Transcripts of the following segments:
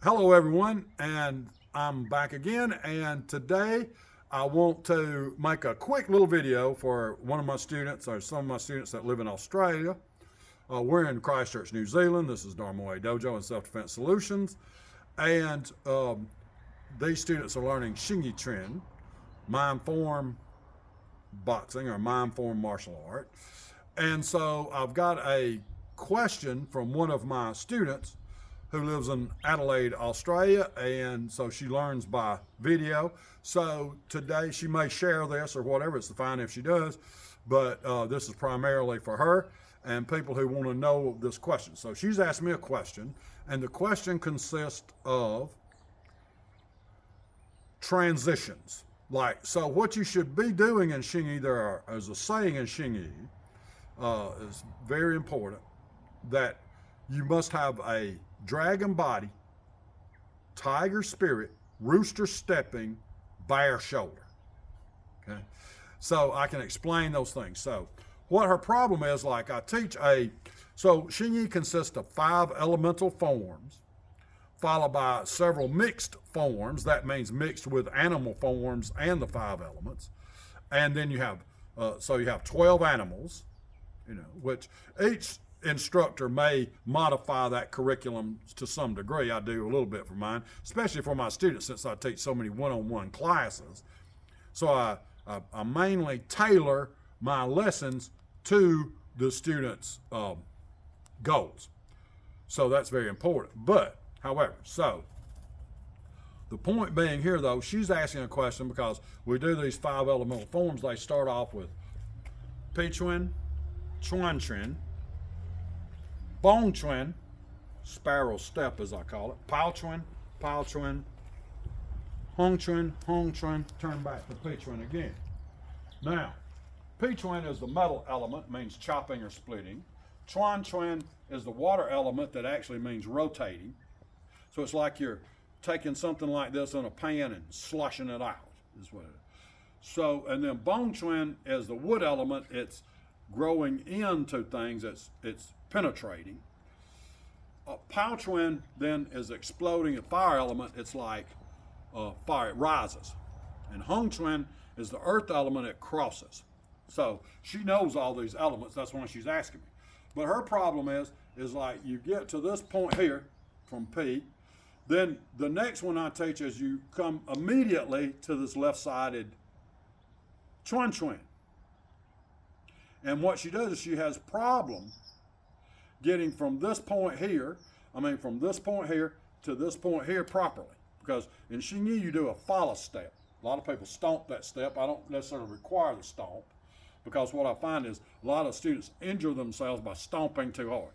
Hello, everyone, and I'm back again. And today I want to make a quick little video for one of my students or some of my students that live in Australia. We're in Christchurch, New Zealand. This is Dharma Way Dojo and Self Defense Solutions. And these students are learning Hsing I, mind form boxing or mind form martial art. And so I've got a question from one of my students who lives in Adelaide, Australia, and so she learns by video. So today she may share this or whatever, it's fine if she does, but this is primarily for her and people who want to know this question. So she's asked me a question, and the question consists of transitions. Like, so what you should be doing in Hsing I, there is a saying in Hsing I, is very important, that you must have a dragon body, tiger spirit, rooster stepping, bear shoulder. Okay, so I can explain those things. So what her problem is, like I teach so Hsing I consists of 5 elemental forms, followed by several mixed forms. That means mixed with animal forms and the 5 elements. And then you have, so you have 12 animals, which each instructor may modify that curriculum to some degree. I do a little bit for mine, especially for my students since I teach so many one-on-one classes. So I mainly tailor my lessons to the students' goals. So that's very important. But, however, so the point being here, though, she's asking a question because we do these 5 elemental forms. They start off with Pi Chuan, Chuan Chuan, Bong Chuan, sparrow step as I call it, Pao Chuan, Hong Chuan, turn back to Pi Chuan again. Now, Pi Chuan is the metal element, means chopping or splitting. Chuan Chuan is the water element that actually means rotating. So it's like you're taking something like this in a pan and slushing it out, is what it is. So, and then Bong Chuan is the wood element. It's growing into things, it's penetrating. Pao Chuan then is exploding, a fire element. It's like fire, it rises. And Hong Chuan is the earth element, it crosses. So she knows all these elements, that's why she's asking me. But her problem is like you get to this point here from P, then the next one I teach is you come immediately to this left-sided Chuan Chuan. And what she does is she has problem getting from this point here, from this point here to this point here properly. Because in Hsing I, you do a follow step. A lot of people stomp that step. I don't necessarily require the stomp, because what I find is a lot of students injure themselves by stomping too hard.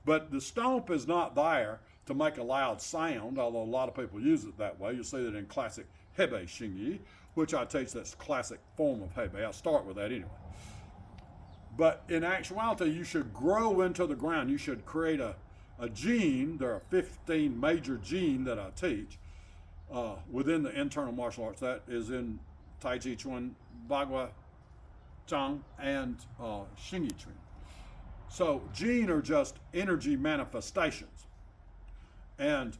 But the stomp is not there to make a loud sound, although a lot of people use it that way. You'll see that in classic Hebe Hsing I, which I teach that's classic form of Hebe. I'll start with that anyway. But in actuality, you should grow into the ground. You should create a gene. There are 15 major genes that I teach within the internal martial arts. That is in Tai Chi Chuan, Bagua Chang, and Hsing I Chuan. So gene are just energy manifestations. And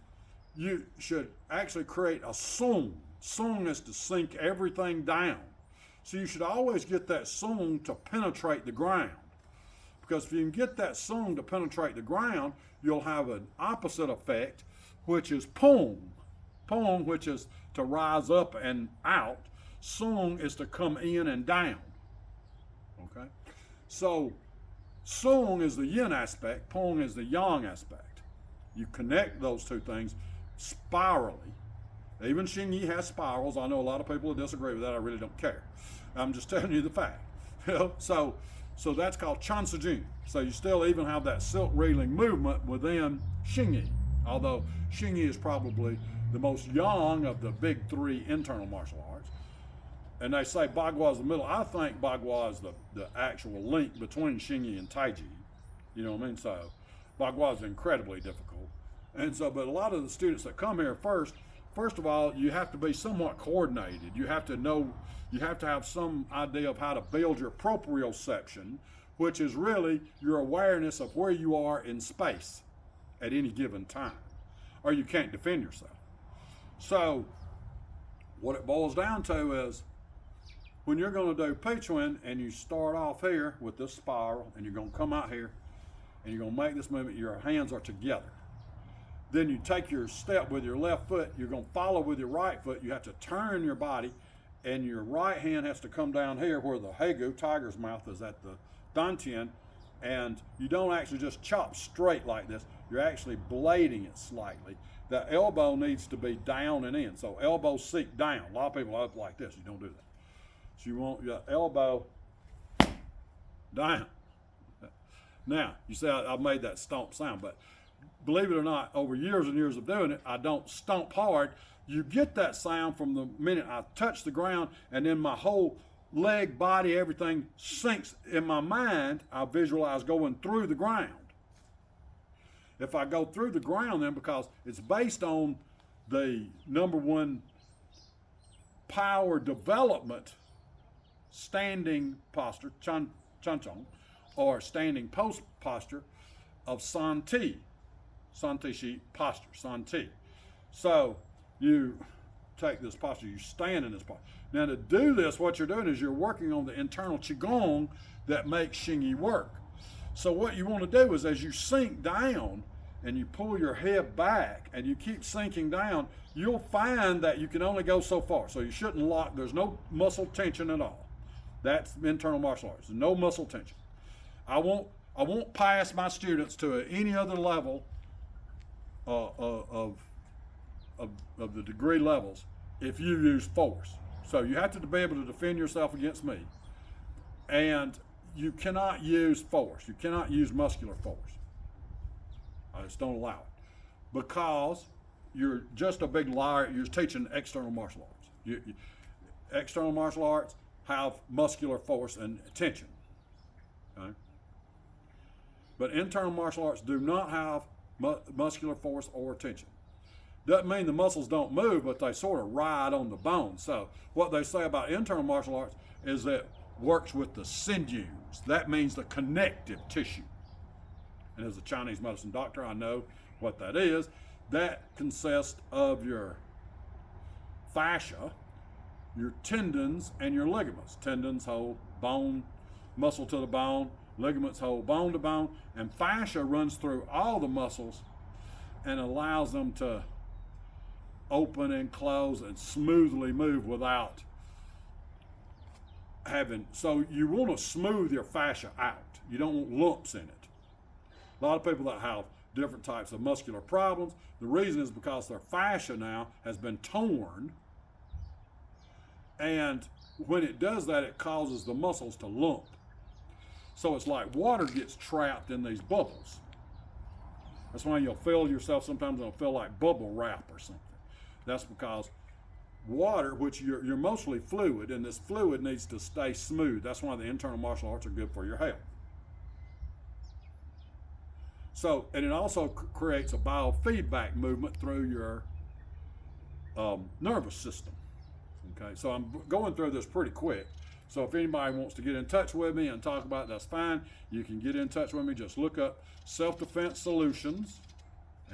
you should actually create a sung. Sung is to sink everything down. So you should always get that sung to penetrate the ground. Because if you can get that sung to penetrate the ground, you'll have an opposite effect, which is pong. Pong, which is to rise up and out. Sung is to come in and down. Okay? So sung is the yin aspect, pong is the yang aspect. You connect those two things spirally. Even Hsing I has spirals. I know a lot of people who disagree with that. I really don't care. I'm just telling you the fact. So that's called Chansa Jing. So you still even have that silk reeling movement within Hsing I, although Hsing I is probably the most young of the big 3 internal martial arts. And they say Bagua is the middle. I think Bagua is the actual link between Hsing I and Tai Chi. You know what I mean? So Bagua is incredibly difficult. And so, but a lot of the students that come here first of all, you have to be somewhat coordinated. You have to have some idea of how to build your proprioception, which is really your awareness of where you are in space at any given time. or you can't defend yourself. So what it boils down to is when you're going to do P-twin and you start off here with this spiral and you're going to come out here and you're going to make this movement, your hands are together. Then you take your step with your left foot, you're going to follow with your right foot, you have to turn your body, and your right hand has to come down here where the Hegu, tiger's mouth, is at the dantian, and you don't actually just chop straight like this, you're actually blading it slightly. The elbow needs to be down and in, so elbow seek down. A lot of people are up like this, you don't do that. So you want your elbow down. Now, you say I made that stomp sound, but believe it or not, over years and years of doing it, I don't stomp hard. You get that sound from the minute I touch the ground, and then my whole leg, body, everything sinks in my mind. I visualize going through the ground. If I go through the ground, then because it's based on the number one power development standing posture, chan chong, or standing post posture of Santi. Santi Shi posture, Santi. So you take this posture, you stand in this posture. Now to do this, what you're doing is you're working on the internal Qigong that makes Hsing I work. So what you want to do is as you sink down and you pull your head back and you keep sinking down, you'll find that you can only go so far. So you shouldn't lock, there's no muscle tension at all. That's internal martial arts, no muscle tension. I won't pass my students to any other level of the degree levels if you use force. So you have to be able to defend yourself against me, and you cannot use force. You cannot use muscular force. I just don't allow it because you're just a big liar. You're teaching external martial arts. External martial arts have muscular force and tension. Okay? But internal martial arts do not have muscular force or tension. Doesn't mean the muscles don't move, but they sort of ride on the bone. So what they say about internal martial arts is that it works with the sinews. That means the connective tissue. And as a Chinese medicine doctor, I know what that is. That consists of your fascia, your tendons, and your ligaments. Tendons hold bone, muscle to the bone, ligaments hold bone to bone, and fascia runs through all the muscles and allows them to open and close and smoothly move without having, so you want to smooth your fascia out. You don't want lumps in it. A lot of people that have different types of muscular problems, the reason is because their fascia now has been torn, and when it does that, it causes the muscles to lump. So it's like water gets trapped in these bubbles. That's why you'll feel yourself, sometimes it'll feel like bubble wrap or something. That's because water, which you're mostly fluid, and this fluid needs to stay smooth. That's why the internal martial arts are good for your health. So, and it also creates a biofeedback movement through your nervous system. Okay, so I'm going through this pretty quick. So if anybody wants to get in touch with me and talk about it, that's fine. You can get in touch with me. Just look up Self-Defense Solutions,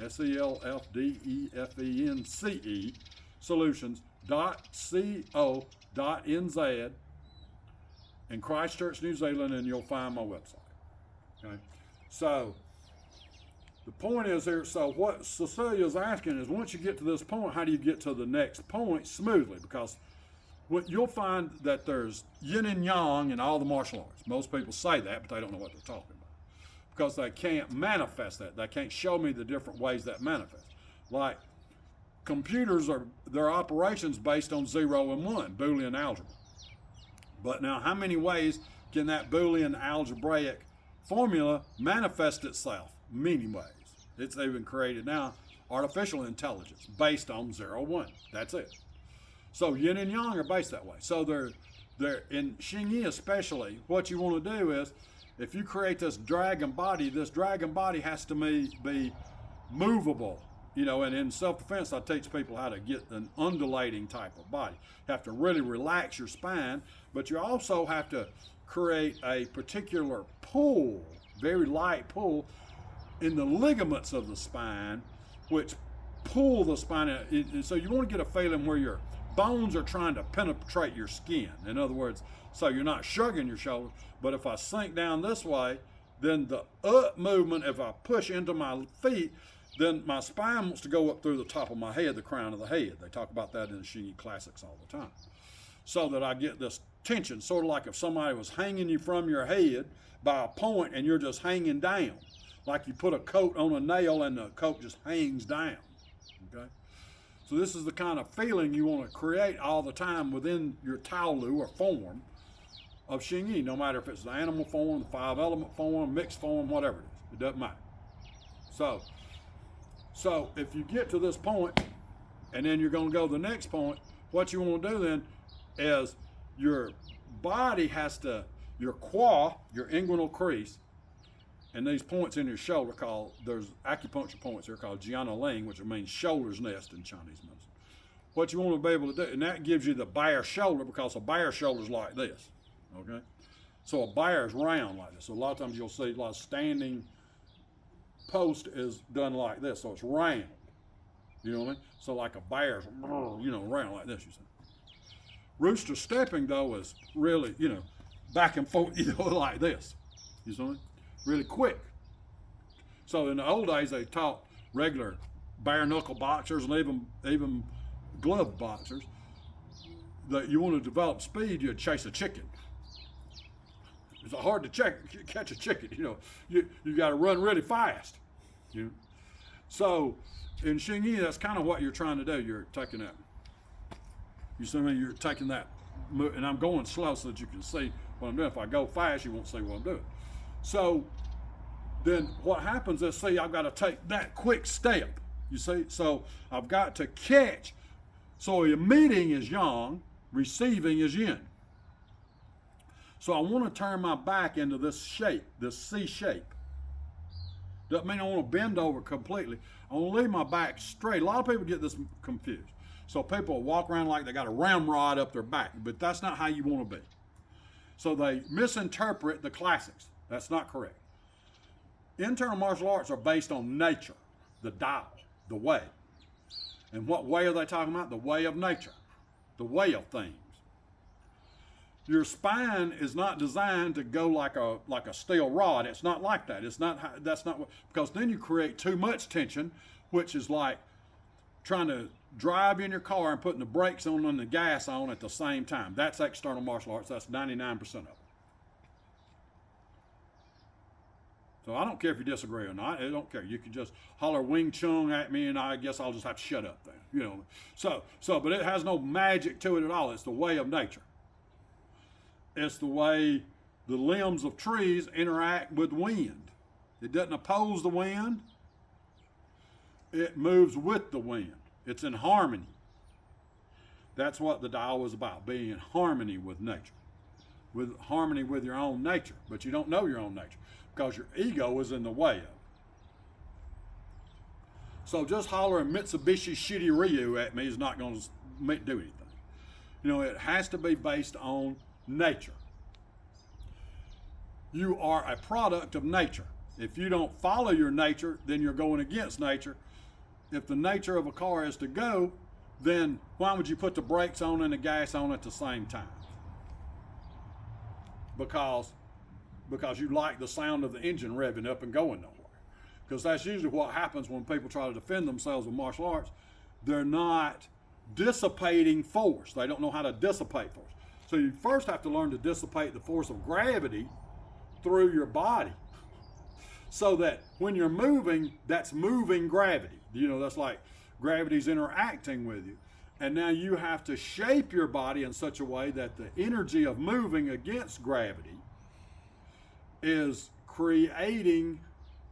SELFDEFENCE, solutions.co.nz in Christchurch, New Zealand, and you'll find my website. Okay, so the point is here, so what Cecilia is asking is once you get to this point, how do you get to the next point smoothly? Because what you'll find that there's yin and yang in all the martial arts. Most people say that, but they don't know what they're talking about because they can't manifest that. They can't show me the different ways that manifest. Like computers are their operations based on 0 and 1, Boolean algebra. But now how many ways can that Boolean algebraic formula manifest itself? Many ways. It's even created now artificial intelligence based on 0, 1. That's it. So yin and yang are based that way. So they're in Hsing I especially, what you want to do is, if you create this dragon body has to be movable. You know, and in self-defense, I teach people how to get an undulating type of body. You have to really relax your spine, but you also have to create a particular pull, very light pull, in the ligaments of the spine, which pull the spine in. So you want to get a feeling where your bones are trying to penetrate your skin. In other words, so you're not shrugging your shoulders, but if I sink down this way, then the up movement, if I push into my feet, then my spine wants to go up through the top of my head, the crown of the head. They talk about that in the Hsing I classics all the time. So that I get this tension, sort of like if somebody was hanging you from your head by a point and you're just hanging down. Like you put a coat on a nail and the coat just hangs down, okay? So this is the kind of feeling you want to create all the time within your taolu or form of Hsing I, no matter if it's the animal form, the 5-element form, mixed form, whatever it is. It doesn't matter. So if you get to this point and then you're going to go to the next point, what you want to do then is your body has to, your qua, your inguinal crease, and these points in your shoulder called, there's acupuncture points here called Jiana Ling, which means shoulder's nest in Chinese medicine. What you want to be able to do, and that gives you the bear shoulder because a bear shoulder's like this, okay? So a bear is round like this. So a lot of times you'll see a lot of standing post is done like this, so it's round. You know what I mean? So like a bear's, you know, round like this, you see. Rooster stepping though is really, you know, back and forth, you know, like this. You see what I mean? Really quick. So in the old days, they taught regular bare knuckle boxers and even glove boxers that you want to develop speed, you chase a chicken. It's hard to catch a chicken, you know. You got to run really fast. You know? So in Hsing I, that's kind of what you're trying to do. You're taking that. You see me? You're taking that, and I'm going slow so that you can see what I'm doing. If I go fast, you won't see what I'm doing. So then what happens is, see, I've got to take that quick step, you see? So I've got to catch. So emitting is yang, receiving is yin. So I want to turn my back into this shape, this C shape. Doesn't mean I want to bend over completely. I want to leave my back straight. A lot of people get this confused. So people walk around like they got a ramrod up their back, but that's not how you want to be. So they misinterpret the classics. That's not correct. Internal martial arts are based on nature, the Tao, the way. And what way are they talking about? The way of nature, the way of things. Your spine is not designed to go like a steel rod. It's not like that. It's not. That's not what, because then you create too much tension, which is like trying to drive in your car and putting the brakes on and the gas on at the same time. That's external martial arts. That's 99% of it. So I don't care if you disagree or not. I don't care. You can just holler Wing Chun at me, and I guess I'll just have to shut up then. You know. So, but it has no magic to it at all. It's the way of nature. It's the way the limbs of trees interact with wind. It doesn't oppose the wind. It moves with the wind. It's in harmony. That's what the Tao is about, being in harmony with nature, with harmony with your own nature. But you don't know your own nature because your ego is in the way of it. So just hollering Mitsubishi Shitty Ryu at me is not going to do anything. You know, it has to be based on nature. You are a product of nature. If you don't follow your nature, then you're going against nature. If the nature of a car is to go, then why would you put the brakes on and the gas on at the same time? Because you like the sound of the engine revving up and going nowhere. Because that's usually what happens when people try to defend themselves with martial arts. They're not dissipating force. They don't know how to dissipate force. So you first have to learn to dissipate the force of gravity through your body. So that when you're moving, that's moving gravity. You know, that's like gravity's interacting with you. And now you have to shape your body in such a way that the energy of moving against gravity is creating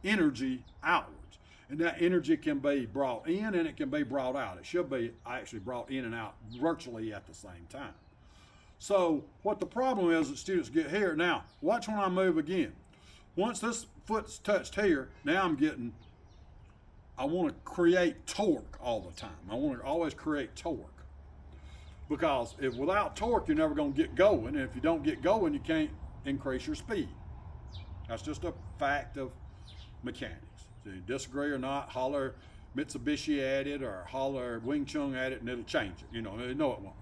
energy outwards. And that energy can be brought in and it can be brought out. It should be actually brought in and out virtually at the same time. So what the problem is that students get here, now watch when I move again. Once this foot's touched here, now I want to create torque all the time. I want to always create torque. Because if without torque, you're never going to get going. And if you don't get going, you can't increase your speed. That's just a fact of mechanics. So you disagree or not, holler Mitsubishi at it or Holler Wing Chun at it, and it'll change it. No, it won't.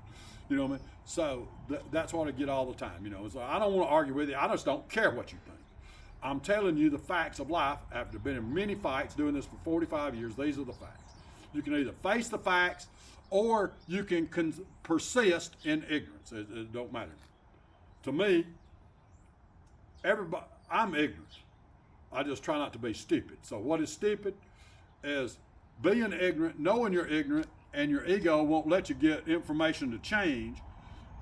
You know what I mean? So that's what I get all the time. So I don't want to argue with you. I just don't care what you think. I'm telling you the facts of life. After been in many fights, doing this for 45 years, these are the facts. You can either face the facts or you can persist in ignorance. It don't matter. To me, I'm ignorant. I just try not to be stupid. So what is stupid is being ignorant, knowing you're ignorant, and your ego won't let you get information to change.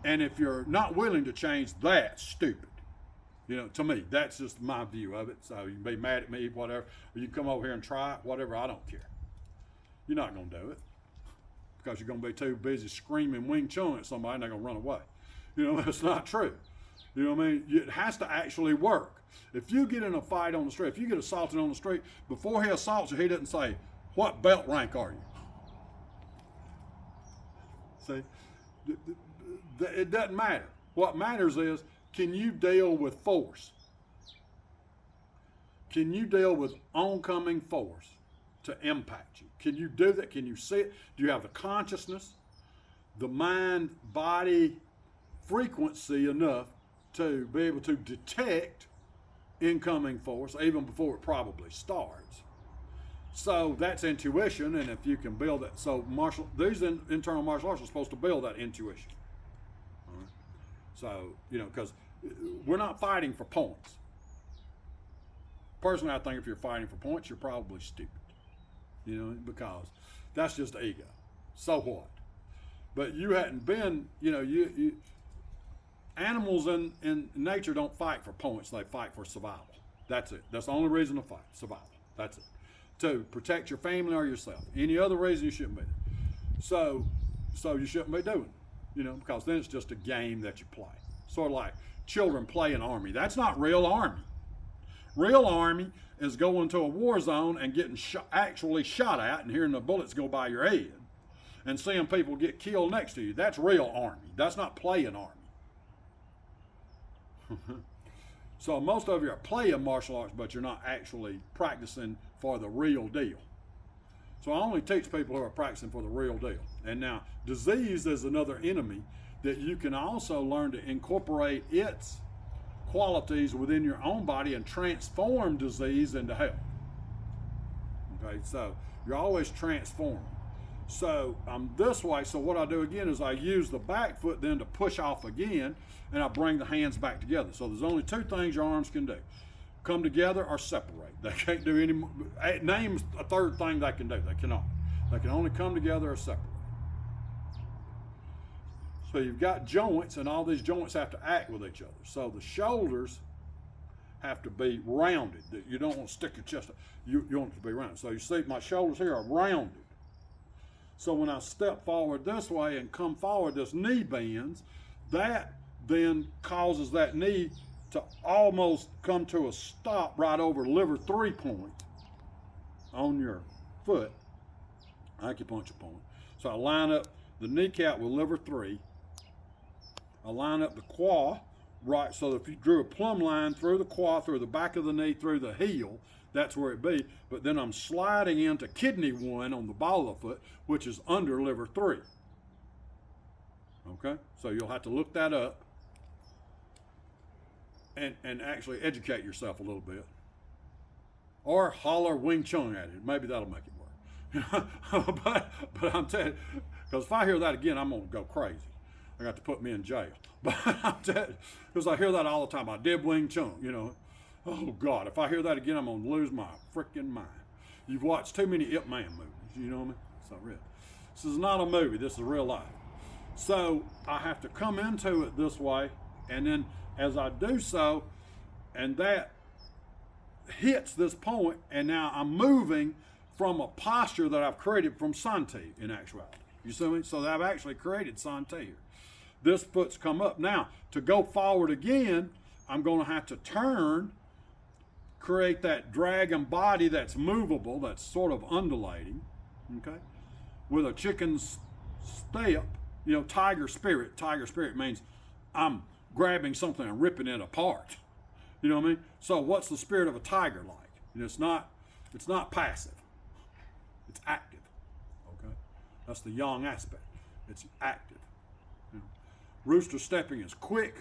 And if you're not willing to change, that's stupid. To me, that's just my view of it. So you can be mad at me, whatever. Or you can come over here and try it, whatever. I don't care. You're not going to do it because you're going to be too busy screaming Wing Chun at somebody and they're going to run away. That's not true. You know what I mean? It has to actually work. If you get in a fight on the street, if you get assaulted on the street, before he assaults you, he doesn't say, "What belt rank are you?" See? It doesn't matter. What matters is, can you deal with force? Can you deal with oncoming force to impact you? Can you do that? Can you see it? Do you have the consciousness, the mind, body frequency enough to be able to detect incoming force even before it probably starts? So that's intuition, and if you can build it, so these internal martial arts are supposed to build that intuition. All right? So, because we're not fighting for points. Personally, I think if you're fighting for points, you're probably stupid. Because that's just ego. So what? But you hadn't been, animals in nature don't fight for points, they fight for survival. That's it. That's the only reason to fight, survival. That's it. To protect your family or yourself. Any other reason you shouldn't be. So you shouldn't be doing it, because then it's just a game that you play. Sort of like children play an army. That's not real army. Real army is going to a war zone and getting actually shot at and hearing the bullets go by your head and seeing people get killed next to you. That's real army. That's not playing army. So most of you are playing martial arts, but you're not actually practicing for the real deal. So I only teach people who are practicing for the real deal. And now, disease is another enemy that you can also learn to incorporate its qualities within your own body and transform disease into health. Okay, so you're always transforming. So I'm this way, so what I do again is I use the back foot then to push off again, and I bring the hands back together. So there's only two things your arms can do: come together or separate. They can't do any, name a third thing they can do. They cannot. They can only come together or separate. So you've got joints, and all these joints have to act with each other. So the shoulders have to be rounded. You don't want to stick your chest up. You want it to be rounded. So you see my shoulders here are rounded. So when I step forward this way and come forward, this knee bends. That then causes that knee to almost come to a stop right over liver 3 point on your foot, acupuncture point. So I line up the kneecap with liver 3. I line up the quad, right, so if you drew a plumb line through the quad, through the back of the knee, through the heel, that's where it be. But then I'm sliding into kidney 1 on the ball of the foot, which is under liver 3. Okay, so you'll have to look that up and actually educate yourself a little bit. Or holler Wing Chun at it. Maybe that'll make it work. but I'm telling you, because if I hear that again, I'm going to go crazy. I got to put me in jail. But I'm telling you, because I hear that all the time. I did Wing Chun, Oh, God, if I hear that again, I'm going to lose my freaking mind. You've watched too many Ip Man movies, you know what I mean? It's not real. This is not a movie. This is real life. So I have to come into it this way, and then as I do so, and that hits this point, and now I'm moving from a posture that I've created from Santi in actuality. You see me? So I've actually created Santi here. This foot's come up. Now, to go forward again, I'm going to have to turn, create that dragon body that's movable, that's sort of undulating, okay, with a chicken's step, tiger spirit. Tiger spirit means I'm grabbing something and ripping it apart. You know what I mean? So what's the spirit of a tiger like? It's not passive. It's active. That's the yang aspect. It's active. You know. Rooster stepping is quick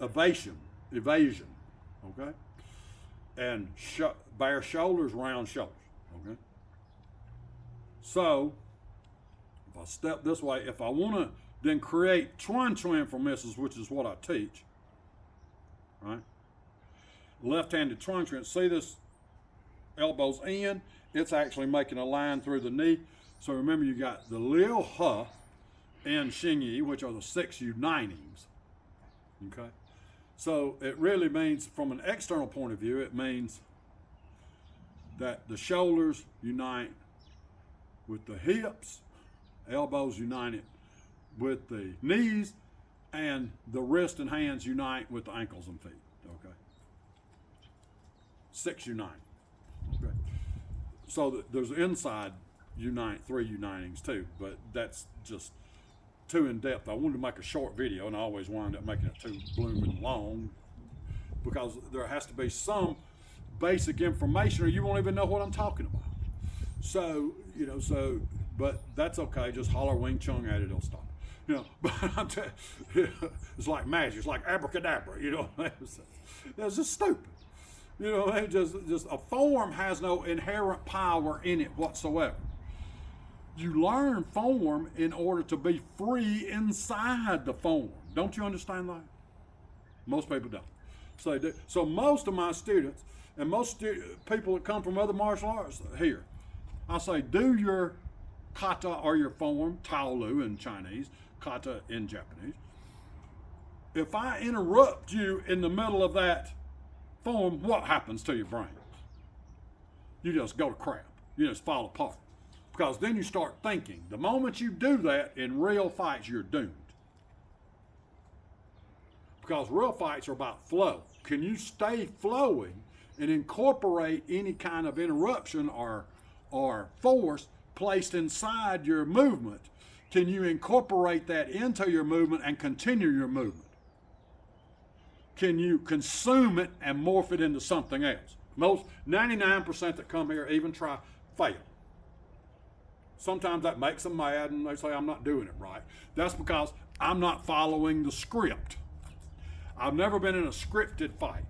evasion, okay? And bare shoulders, round shoulders, okay? So, if I step this way, if I want to then create chuan from this, which is what I teach, right? Left-handed chuan, see this elbows in, it's actually making a line through the knee. So remember, you got the Liu He and Hsing I, which are the 6 unitings, okay? So it really means, from an external point of view, it means that the shoulders unite with the hips, elbows united with the knees, and the wrist and hands unite with the ankles and feet, okay? 6 unite, okay? So there's inside 3 unitings too, but that's just too in depth. I wanted to make a short video, and I always wind up making it too blooming long, because there has to be some basic information or you won't even know what I'm talking about. So, you know, but that's okay. Just holler Wing Chun at it, it'll stop. You know, but I'm it's like magic. It's like abracadabra, you know. It's just stupid. You know, just a form has no inherent power in it whatsoever. You learn form in order to be free inside the form. Don't you understand that? Most people don't. So most of my students and most people that come from other martial arts here, I say, do your kata or your form, taolu in Chinese, kata in Japanese. If I interrupt you in the middle of that form, what happens to your brain? You just go to crap. You just fall apart. Because then you start thinking. The moment you do that in real fights, you're doomed. Because real fights are about flow. Can you stay flowing and incorporate any kind of interruption or force placed inside your movement? Can you incorporate that into your movement and continue your movement? Can you consume it and morph it into something else? Most 99% that come here even try fail. Sometimes that makes them mad and they say, I'm not doing it right. That's because I'm not following the script. I've never been in a scripted fight.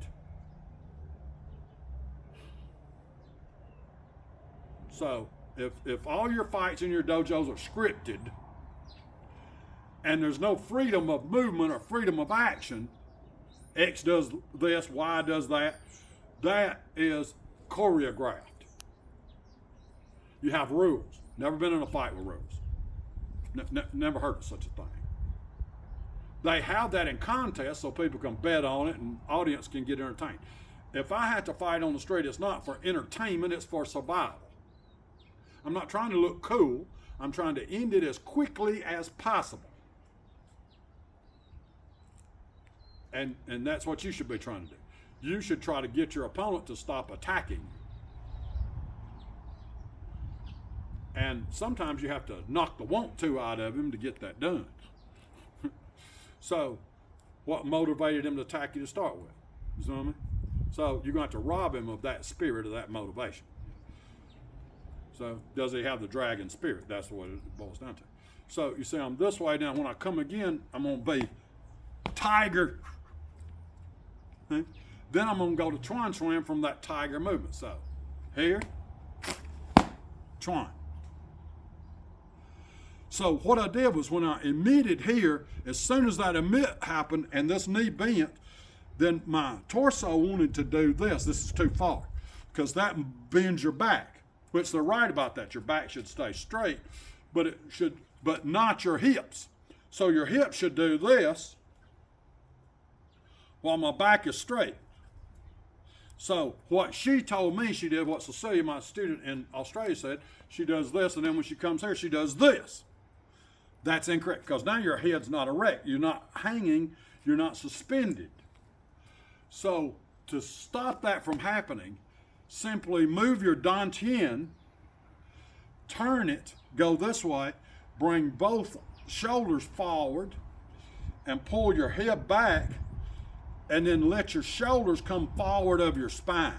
So if all your fights in your dojos are scripted and there's no freedom of movement or freedom of action, X does this, Y does that, that is choreographed. You have rules. Never been in a fight with rules. Never heard of such a thing. They have that in contests so people can bet on it and audience can get entertained. If I had to fight on the street, it's not for entertainment, it's for survival. I'm not trying to look cool. I'm trying to end it as quickly as possible. And that's what you should be trying to do. You should try to get your opponent to stop attacking you. And sometimes you have to knock the want to out of him to get that done. So, what motivated him to attack you to start with? You know what I mean? So, you're going to have to rob him of that spirit, of that motivation. So, does he have the dragon spirit? That's what it boils down to. So, you see, I'm this way now. When I come again, I'm going to be tiger. Okay? Then I'm going to go to chuan from that tiger movement. So, here, chuan. So what I did was when I emitted here, as soon as that emit happened and this knee bent, then my torso wanted to do this. This is too far because that bends your back, which they're right about that. Your back should stay straight, but not your hips. So your hips should do this while my back is straight. So what she told me she did, what Cecilia, my student in Australia, said, she does this, and then when she comes here, she does this. That's incorrect, because now your head's not erect. You're not hanging. You're not suspended. So to stop that from happening, simply move your dantian, turn it, go this way, bring both shoulders forward, and pull your head back, and then let your shoulders come forward of your spine.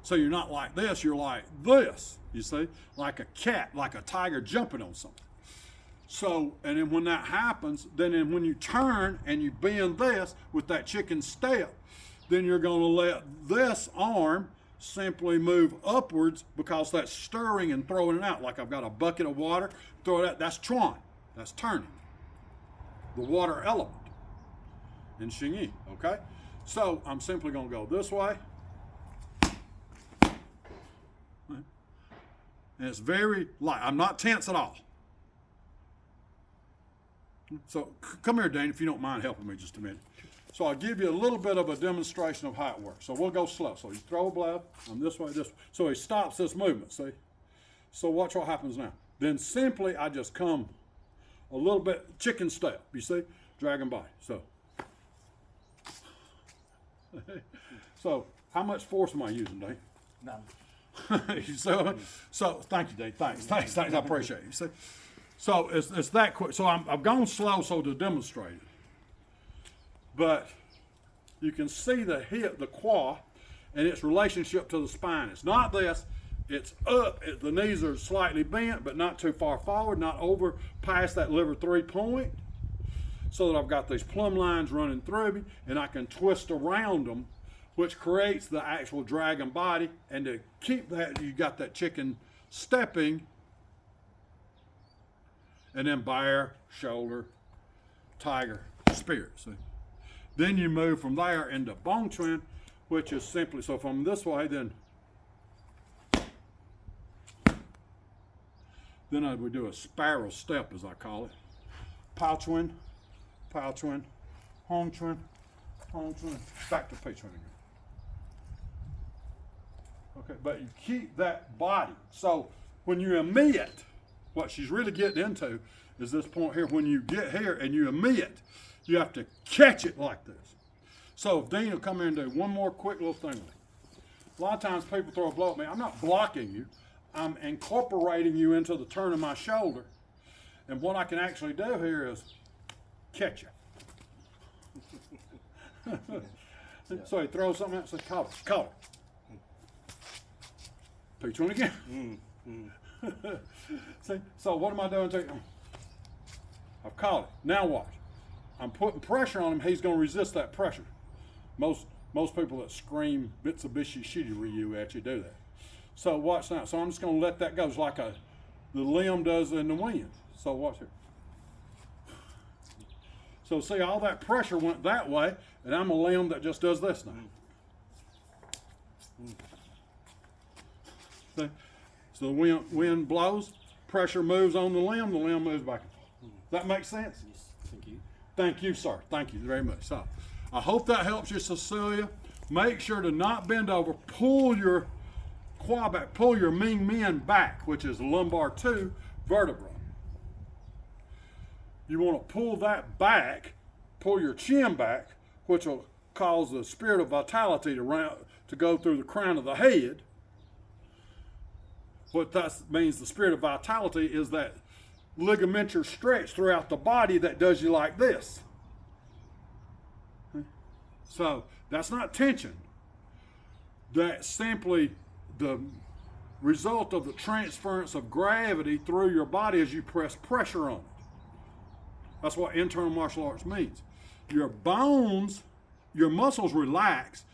So you're not like this, you're like this, you see? Like a cat, like a tiger jumping on something. So, and then when that happens, then when you turn and you bend this with that chicken step, then you're going to let this arm simply move upwards because that's stirring and throwing it out. Like I've got a bucket of water, throw it out. That's Chuan. That's turning. The water element in Hsing I, okay? So I'm simply going to go this way. And it's very light. I'm not tense at all. So come here, Dane, if you don't mind helping me just a minute. So I'll give you a little bit of a demonstration of how it works. So we'll go slow. So you throw a blade, I'm this way, this way. So he stops this movement, see? So watch what happens now. Then simply I just come a little bit, chicken step, you see? Dragon body, so. So how much force am I using, Dane? None. so thank you, Dave. Thanks. I appreciate it. You see, so it's that quick. So I've gone slow so to demonstrate it, but you can see the hip, the quad, and its relationship to the spine. It's not this. It's up. The knees are slightly bent, but not too far forward, not over past that liver 3 point, so that I've got these plumb lines running through me, and I can twist around them, which creates the actual dragon body. And to keep that, you got that chicken stepping, and then bear, shoulder, tiger, spirit, see? Then you move from there into bong chuan, which is simply, so from this way, then we do a spiral step, as I call it. Pao chuan, hong chuan, back to pei chuan again. Okay, but you keep that body. So when you emit, what she's really getting into is this point here. When you get here and you emit, you have to catch it like this. So if Dean will come here and do one more quick little thing with it. A lot of times people throw a blow at me. I'm not blocking you. I'm incorporating you into the turn of my shoulder. And what I can actually do here is catch you. So he throws something out and says, call it. Peach one again. See, so what am I doing to you? I've caught it. Now watch. I'm putting pressure on him. He's going to resist that pressure. Most people that scream Mitsubishi Shiryu at you do that. So watch now. So I'm just going to let that go. It's like the limb does in the wind. So watch here. So see, all that pressure went that way, and I'm a limb that just does this now. See? So the wind blows, pressure moves on the limb moves back and forth. Does that make sense? Yes, thank you. Thank you, sir. Thank you very much. So I hope that helps you, Cecilia. Make sure to not bend over. Pull your quad back. Pull your Ming Men back, which is lumbar 2 vertebra. You want to pull that back, pull your chin back, which will cause the spirit of vitality to go through the crown of the head. What that means, the spirit of vitality, is that ligamentous stretch throughout the body that does you like this. So that's not tension. That's simply the result of the transference of gravity through your body as you press pressure on it. That's what internal martial arts means. Your bones, your muscles relax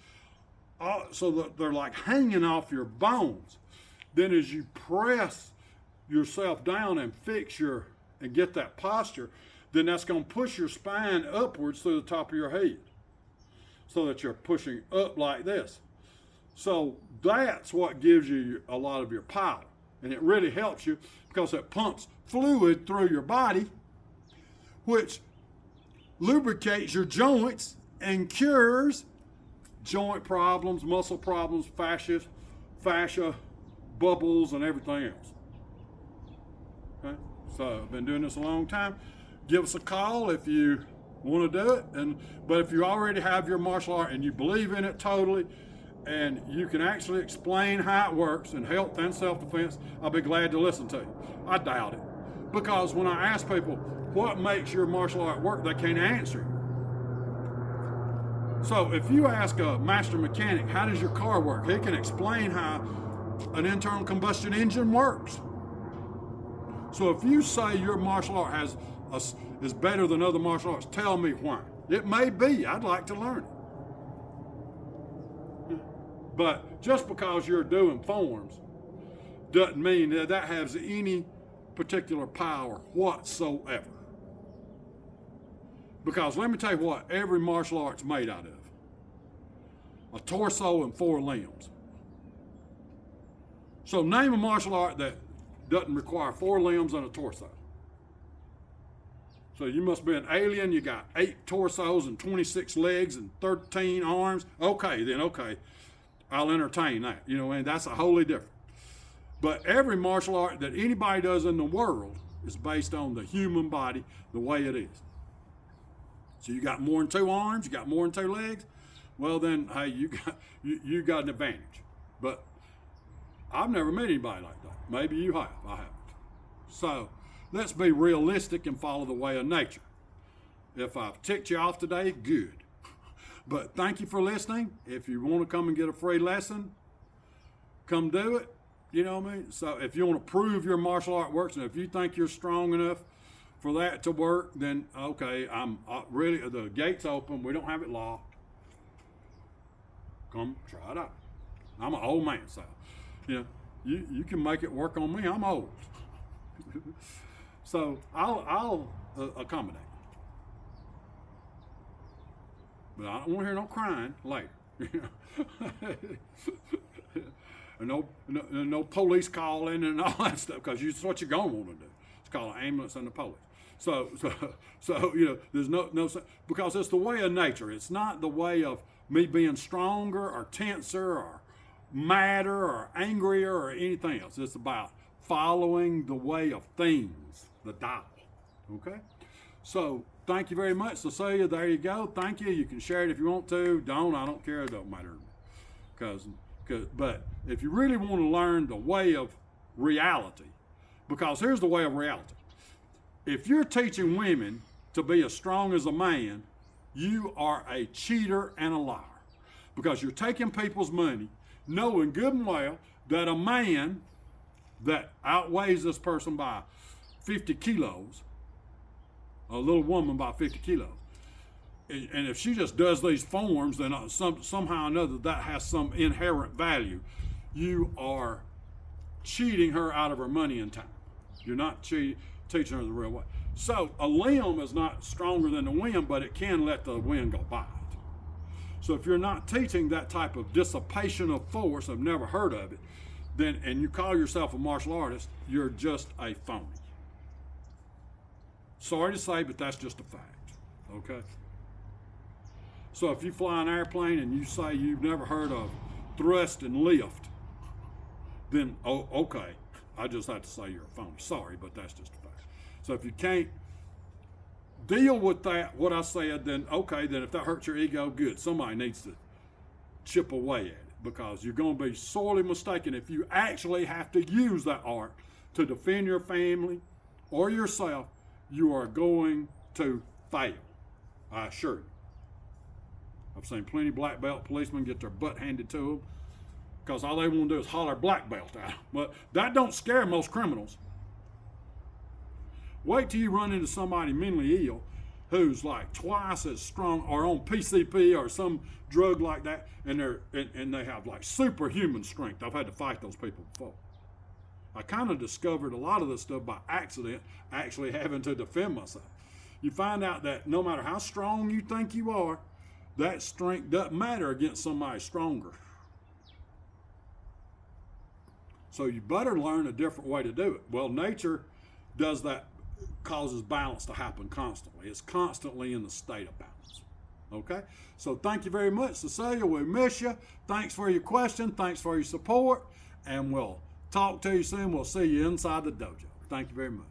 so that they're like hanging off your bones. Then as you press yourself down and and get that posture, then that's going to push your spine upwards through the top of your head so that you're pushing up like this. So that's what gives you a lot of your power. And it really helps you because it pumps fluid through your body, which lubricates your joints and cures joint problems, muscle problems, fascia, bubbles, and everything else. Okay? So I've been doing this a long time. Give us a call if you want to do it. But if you already have your martial art and you believe in it totally, and you can actually explain how it works in health and self-defense, I'll be glad to listen to you. I doubt it. Because when I ask people, what makes your martial art work, they can't answer you. So if you ask a master mechanic, how does your car work? He can explain how an internal combustion engine works. So if you say your martial art is better than other martial arts, tell me why. It may be. I'd like to learn it. But just because you're doing forms doesn't mean that has any particular power whatsoever. Because let me tell you what every martial art's made out of. A torso and 4 limbs. So name a martial art that doesn't require 4 limbs and a torso. So you must be an alien. You got 8 torsos and 26 legs and 13 arms. Okay. I'll entertain that. You know, and that's a wholly different. But every martial art that anybody does in the world is based on the human body, the way it is. So you got more than 2 arms, you got more than 2 legs. Well then, hey, you got an advantage. But I've never met anybody like that. Maybe you have. I haven't. So let's be realistic and follow the way of nature. If I've ticked you off today, good. But thank you for listening. If you want to come and get a free lesson, come do it. You know what I mean? So if you want to prove your martial art works, and if you think you're strong enough for that to work, then okay, I'm really, the gate's open. We don't have it locked. Come try it out. I'm an old man, so you know, you can make it work on me. I'm old. So I'll accommodate. But I don't want to hear no crying later. no police calling and all that stuff, because it's what you're going to want to do. It's called an ambulance and the police. So you know, there's no because it's the way of nature. It's not the way of me being stronger or tenser or madder or angrier or anything else. It's about following the way of things, the Tao. Okay? So thank you very much, Cecilia. There you go. Thank you. You can share it if you want to. Don't. I don't care. It don't matter to me. But if you really want to learn the way of reality, because here's the way of reality. If you're teaching women to be as strong as a man, you are a cheater and a liar. Because you're taking people's money, knowing good and well that a man that outweighs this person by 50 kilos, a little woman by 50 kilos, and if she just does these forms, then somehow or another that has some inherent value. You are cheating her out of her money and time. You're not teaching her the real way. So a limb is not stronger than the wind, but it can let the wind go by it. So if you're not teaching that type of dissipation of force, I've never heard of it, then, and you call yourself a martial artist, you're just a phony. Sorry to say, but that's just a fact. Okay? So if you fly an airplane and you say you've never heard of thrust and lift, then, okay, I just have to say you're a phony. Sorry, but that's just a fact. So if you can't deal with that, what I said, then okay, then if that hurts your ego, good. Somebody needs to chip away at it, because you're going to be sorely mistaken if you actually have to use that art to defend your family or yourself. You are going to fail. I assure you. I've seen plenty of black belt policemen get their butt handed to them because all they want to do is holler black belt at them. But that don't scare most criminals. Wait till you run into somebody mentally ill who's like twice as strong, or on PCP or some drug like that, and they have like superhuman strength. I've had to fight those people before. I kind of discovered a lot of this stuff by accident, actually having to defend myself. You find out that no matter how strong you think you are, that strength doesn't matter against somebody stronger. So you better learn a different way to do it. Well, nature does that, causes balance to happen constantly. It's constantly in the state of balance. Okay? So thank you very much, Cecilia. We miss you. Thanks for your question. Thanks for your support. And we'll talk to you soon. We'll see you inside the dojo. Thank you very much.